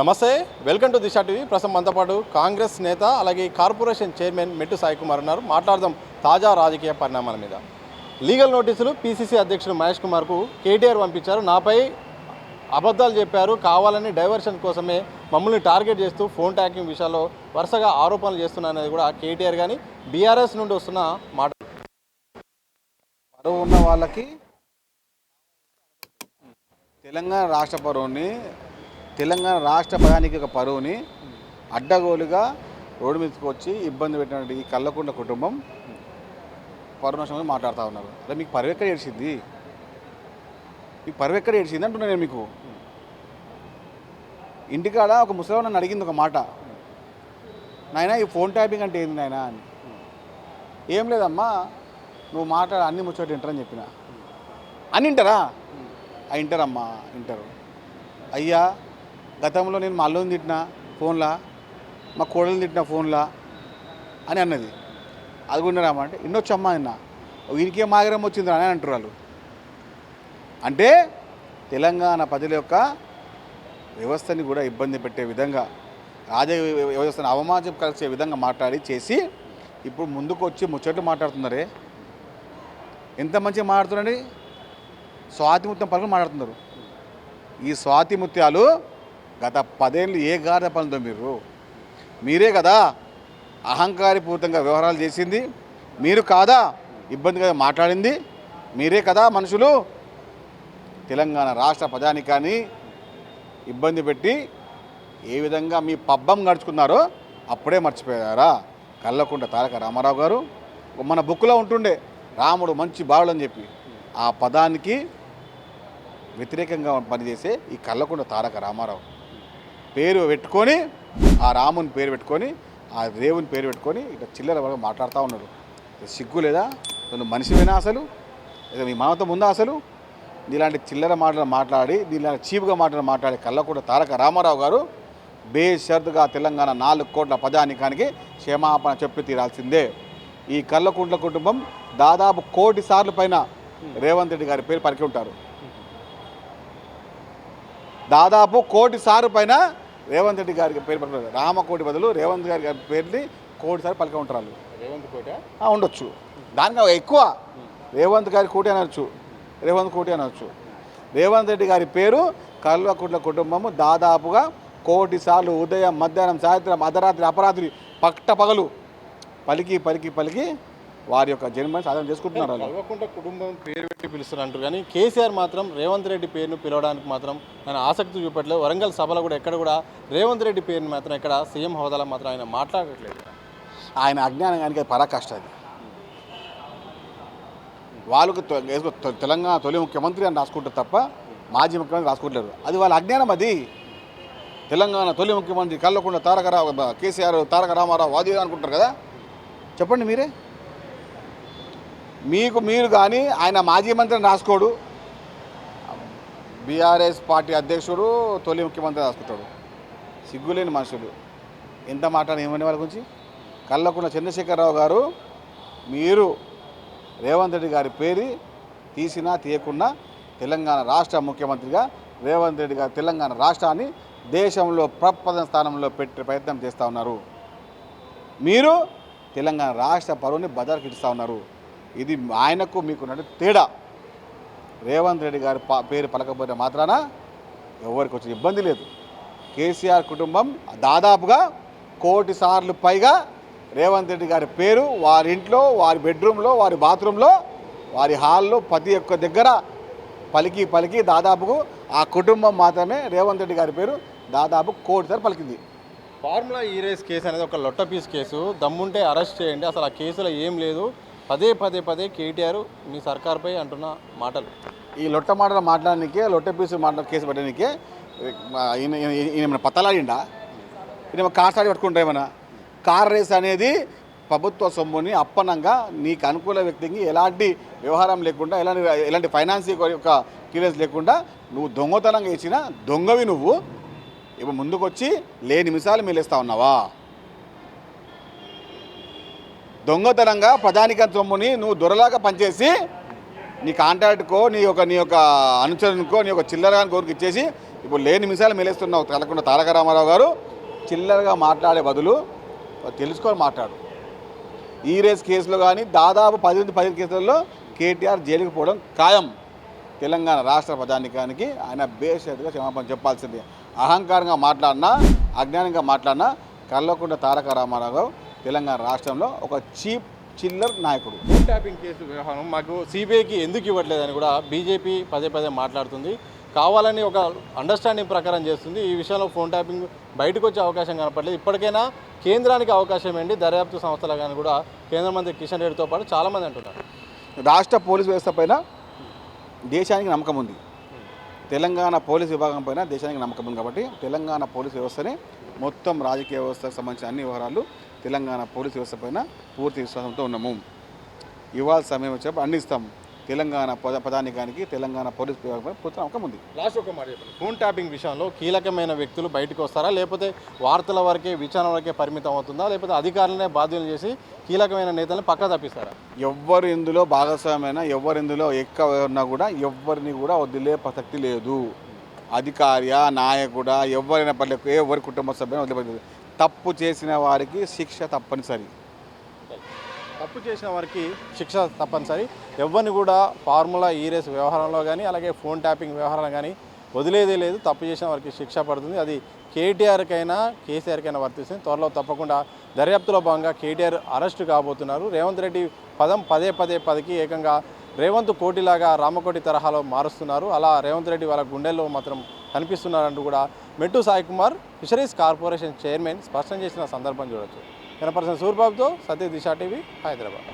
నమస్తే, welcome to Disha TV. ప్రస్తుతం మనతో పాటు కాంగ్రెస్ నేత అలాగే కార్పొరేషన్ చైర్మన్ మెట్టు సాయి కుమార్ ఉన్నారు. మాట్లాడదాం తాజా రాజకీయ పరిణామాల మీద. లీగల్ నోటీసులు పీసీసీ అధ్యక్షుడు మహేష్ కుమార్కు కేటీఆర్ పంపించారు. నాపై అబద్ధాలు చెప్పారు, కావాలని డైవర్షన్ కోసమే మమ్మల్ని టార్గెట్ చేస్తూ ఫోన్ ట్యాకింగ్ విషయాల్లో వరుసగా ఆరోపణలు చేస్తున్నారనేది కూడా కేటీఆర్ కానీ బీఆర్ఎస్ నుండి వస్తున్న మాట. పరువు ఉన్న వాళ్ళకి తెలంగాణ రాష్ట్ర పరువుని, తెలంగాణ రాష్ట్ర ప్రధానికి ఒక పరువుని అడ్డగోలుగా రోడ్డు మీదకి వచ్చి ఇబ్బంది పెట్టినటువంటి ఈ కల్లకుండ కుటుంబం పరువు నష్టం మాట్లాడుతూ ఉన్నారు. అదే మీకు పరువు ఎక్కడ ఏడ్చింది? మీకు పరువు ఎక్కడ ఏడ్చింది అంటున్నా నేను. మీకు ఇంటికాడ ఒక ముసలి నన్ను అడిగింది ఒక మాట, నాయన ఈ ఫోన్ ట్యాపింగ్ అంటే ఏంది నాయన అని. ఏం లేదమ్మా, నువ్వు మాట్లాడ అన్ని ముచ్చట వింటారని చెప్పిన. అని వింటారా? వింటారమ్మా, వింటారు. అయ్యా, గతంలో నేను మా అల్లుని తిట్టిన ఫోన్లా, మా కోడలు తిట్టిన ఫోన్లా అని అన్నది. అది కూడా రామా అంటే ఇన్నొచ్చమ్మా నిన్న వీరికే మాగరం వచ్చింది అని అంటారు వాళ్ళు. అంటే తెలంగాణ ప్రజల యొక్క వ్యవస్థని కూడా ఇబ్బంది పెట్టే విధంగా, రాజకీయ వ్యవస్థను అవమానం కలిసే విధంగా మాట్లాడి చేసి ఇప్పుడు ముందుకు వచ్చి ముచ్చట్లు మాట్లాడుతున్నారే. ఎంత మంచిగా మాట్లాడుతున్నారండి. స్వాతిముత్యం పనులు మాట్లాడుతున్నారు. ఈ స్వాతిముత్యాలు గత 10 ఏళ్ళు ఏ గాఢ పనులతో మీరే కదా అహంకారపూరితంగా వ్యవహారాలు చేసింది, మీరు కాదా ఇబ్బందిగా మాట్లాడింది, మీరే కదా మనుషులు తెలంగాణ రాష్ట్ర ప్రజానికాన్ని ఇబ్బంది పెట్టి ఏ విధంగా మీ పబ్బం గడుచుకున్నారో అప్పుడే మర్చిపోయారా? కల్లకుంట తారక రామారావు గారు మన బుక్లో ఉంటుండే రాముడు మంచి బావుడు అని చెప్పి, ఆ పదానికి వ్యతిరేకంగా పనిచేసే ఈ కల్లకుంట తారక రామారావు పేరు పెట్టుకొని, ఆ రాముని పేరు పెట్టుకొని, ఆ దేవుని పేరు పెట్టుకొని ఇట్లా చిల్లర వరకు మాట్లాడుతూ ఉన్నారు. సిగ్గు లేదా? నువ్వు మనిషివేనా అసలు? లేదా మీ మానవతం ఉందా అసలు? ఇలాంటి చిల్లర మాటలు మాట్లాడి, ఇలాంటి చీపుగా మాట్లాడి కల్లకుంట తారక రామారావు గారు బేషరతుగా తెలంగాణ 4 కోట్ల ప్రజానికానికి క్షమాపణ చెప్పి తీరాల్సిందే. ఈ కల్లకుంట్ల కుటుంబం దాదాపు 1 కోటి సార్లు పైన రేవంత్ రెడ్డి గారి పేరు పలికి ఉంటారు. దాదాపు 1 కోటి సార్లు పైన రేవంత్ రెడ్డి గారికి పేరు పలికి, రామకోటి బదులు రేవంత్ గారి పేరుని 1 కోటి సార్లు పలికి ఉంటారు వాళ్ళు. రేవంత్ కోట ఉండొచ్చు, దానికన్నా ఎక్కువ. రేవంత్ గారి కోటి అనొచ్చు, రేవంత్ కోటి అనొచ్చు. రేవంత్ రెడ్డి గారి పేరు కల్లకుంట్ల కుటుంబము దాదాపుగా 1 కోటి సార్లు ఉదయం, మధ్యాహ్నం, సాయంత్రం, అర్ధరాత్రి, అపరాత్రి, పట్ట పగలు పలికి వారి యొక్క జన్మని సాధన చేసుకుంటున్నారు. కల్వకుంట్ల కుటుంబం పేరు పెట్టి పిలుస్తున్నారు కానీ కేసీఆర్ మాత్రం రేవంత్ రెడ్డి పేరును పిలవడానికి మాత్రం ఆయన ఆసక్తి చూపట్లేదు. వరంగల్ సభలో కూడా ఎక్కడ కూడా రేవంత్ రెడ్డి పేరుని మాత్రం ఎక్కడ సీఎం హోదాలో మాత్రం ఆయన మాట్లాడట్లేదు. ఆయన అజ్ఞానానికి పరాకాష్ట అది. వాళ్ళకు తెలంగాణ తొలి ముఖ్యమంత్రి అని రాసుకుంటారు తప్ప మాజీ ముఖ్యమంత్రి రాసుకుంటారు. అది వాళ్ళ అజ్ఞానం. అది తెలంగాణ తొలి ముఖ్యమంత్రి కల్లకుంట్ల కేసీఆర్ తారక రామారావు వాది అనుకుంటారు కదా. చెప్పండి మీరే. మీరు కానీ ఆయన మాజీ మంత్రిని రాసుకోడు, బీఆర్ఎస్ పార్టీ అధ్యక్షుడు తొలి ముఖ్యమంత్రి రాసుకుంటాడు. సిగ్గులేని మనుషులు. ఎంత మాట్లాడి ఏమని వాళ్ళ గురించి. కల్లకుంట్ల చంద్రశేఖరరావు గారు, మీరు రేవంత్ రెడ్డి గారి పేరు తీసినా తీయకున్నా తెలంగాణ రాష్ట్ర ముఖ్యమంత్రిగా రేవంత్ రెడ్డి గారు తెలంగాణ రాష్ట్రాన్ని దేశంలో ప్రప్రథమ స్థానంలో పెట్టే ప్రయత్నం చేస్తూ ఉన్నారు. మీరు తెలంగాణ రాష్ట్ర పరువుని బదర్కిస్తూ ఉన్నారు. ఇది ఆయనకు మీకు తేడా. రేవంత్ రెడ్డి గారి పేరు పలకపోతే మాత్రాన ఎవరికి వచ్చిన ఇబ్బంది లేదు. కేసీఆర్ కుటుంబం దాదాపుగా 1 కోటి సార్లు పైగా రేవంత్ రెడ్డి గారి పేరు వారి ఇంట్లో, వారి బెడ్రూమ్లో, వారి బాత్రూంలో, వారి హాల్లో ప్రతి ఒక్క దగ్గర పలికి దాదాపుకు ఆ కుటుంబం మాత్రమే రేవంత్ రెడ్డి గారి పేరు దాదాపు 1 కోటి సార్లు పలికింది. ఫార్ములా ఈరేస్ కేసు అనేది ఒక లొట్ట పీస్ కేసు. దమ్ముంటే అరెస్ట్ చేయండి. అసలు ఆ కేసులో ఏం లేదు. పదే కేటీఆర్ మీ సర్కార్పై అంటున్న మాటలు. ఈ లొట్ట మాటలు మాట్లాడడానికే, లొట్ట పీసు కేసు పెట్టడానికే ఈయన పత్తలాడిండా? ఈయన కార్ సాడి పట్టుకుంటా ఏమన్నా? కార్ రేస్ అనేది ప్రభుత్వ సొమ్ముని అప్పనంగా నీకు అనుకూల వ్యక్తికి ఎలాంటి వ్యవహారం లేకుండా, ఎలాంటి ఫైనాన్స్ యొక్క క్లియరెన్స్ లేకుండా నువ్వు దొంగతనంగా ఇచ్చిన దొంగవి నువ్వు ఇప్పుడు ముందుకు వచ్చి లేని మిసాలు మేలేస్తా ఉన్నావా? దొంగతనంగా ప్రజానిక సొమ్ముని నువ్వు దొరలాగా పనిచేసి నీ కాంట్రాక్ట్కో నీ యొక్క అనుచరునికో నీ యొక్క చిల్లరగాని కోరికి ఇచ్చేసి ఇప్పుడు లేని మిసాలు మెలేస్తున్నావు కలకుండా తారక రామారావు గారు. చిల్లరగా మాట్లాడే బదులు తెలుసుకొని మాట్లాడు. ఈ రేస్ కేసులో కానీ దాదాపు 10 కేసులలో కేటీఆర్ జైలుకి పోవడం ఖాయం. తెలంగాణ రాష్ట్ర ప్రజానికానికి ఆయన బేషరతుగా క్షమాపణ చెప్పాల్సింది. అహంకారంగా మాట్లాడినా, అజ్ఞానంగా మాట్లాడినా కల్వకుంట్ల తారక రామారావు గారు తెలంగాణ రాష్ట్రంలో ఒక చీప్ చిల్లర్ నాయకుడు. ఫోన్ ట్యాపింగ్ కేసు వ్యవహారం మాకు సిబిఐకి ఎందుకు ఇవ్వట్లేదని కూడా బీజేపీ పదే మాట్లాడుతుంది. కావాలని ఒక అండర్స్టాండింగ్ ప్రకారం చేస్తుంది. ఈ విషయంలో ఫోన్ ట్యాపింగ్ బయటకు వచ్చే అవకాశం కనపడలేదు. ఇప్పటికైనా కేంద్రానికి అవకాశం ఏంటి, దర్యాప్తు సంస్థలు కానీ కూడా కేంద్ర మంత్రి కిషన్ రెడ్డితో పాటు చాలామంది అంటున్నారు. రాష్ట్ర పోలీస్ వ్యవస్థ పైన దేశానికి నమ్మకం ఉంది. తెలంగాణ పోలీస్ విభాగం పైన దేశానికి నమ్మకం ఉంది. కాబట్టి తెలంగాణ పోలీస్ వ్యవస్థని మొత్తం రాజకీయ వ్యవస్థకు సంబంధించిన అన్ని వ్యవహారాలు తెలంగాణ పోలీస్ వ్యవస్థ పైన పూర్తి విశ్వాసంతో ఉన్నాము. ఇవాళ సమయం వచ్చేప్పుడు అన్ని ఇస్తాము. తెలంగాణ ప్రధానికానికి తెలంగాణ పోలీస్ విభాగం పూర్తి నమ్మకం ఉంది. లాస్ట్ ఒక మాట చెప్పండి, ఫోన్ ట్యాపింగ్ విషయంలో కీలకమైన వ్యక్తులు బయటకు వస్తారా, లేకపోతే వార్తల వరకే విచారణ వరకే పరిమితం అవుతుందా, లేకపోతే అధికారులనే బాధ్యులు చేసి కీలకమైన నేతలను పక్క తప్పిస్తారా? ఎవ్వరు ఇందులో భాగస్వామ్యమైన ఎవరు ఇందులో ఉన్నా కూడా ఎవరిని కూడా వదిలే ప్రసక్తి లేదు. అధికారియా నాయకుడా ఎవరైనా పర్లేదు, ఎవరి కుటుంబ సభ్యులు వదిలిపెట్టలేదు. తప్పు చేసిన వారికి శిక్ష తప్పనిసరి. తప్పు చేసిన వారికి శిక్ష తప్పనిసరి. ఎవరిని కూడా ఫార్ములా ఈ రేస్ వ్యవహారంలో కానీ అలాగే ఫోన్ ట్యాపింగ్ వ్యవహారంలో కానీ వదిలేదే లేదు. తప్పు చేసిన వారికి శిక్ష పడుతుంది. అది కేటీఆర్కైనా కేసీఆర్కైనా వర్తిస్తుంది. త్వరలో తప్పకుండా దర్యాప్తులో భాగంగా కేటీఆర్ అరెస్టు కాబోతున్నారు. రేవంత్ రెడ్డి పదం పదేకి ఏకంగా రేవంత్ కోటిలాగా రామకోటి తరహాలో మారుస్తున్నారు. అలా రేవంత్ రెడ్డి వాళ్ళ గుండెల్లో మాత్రం కనిపిస్తున్నారంటూ కూడా మెట్టు Sai Kumar fisheries corporation chairman స్పష్టం చేసిన సందర్భం చూడొచ్చు. కనపర్సన్ సూర్బాబుతో సతీష్ దిశ టీవీ, హైదరాబాద్.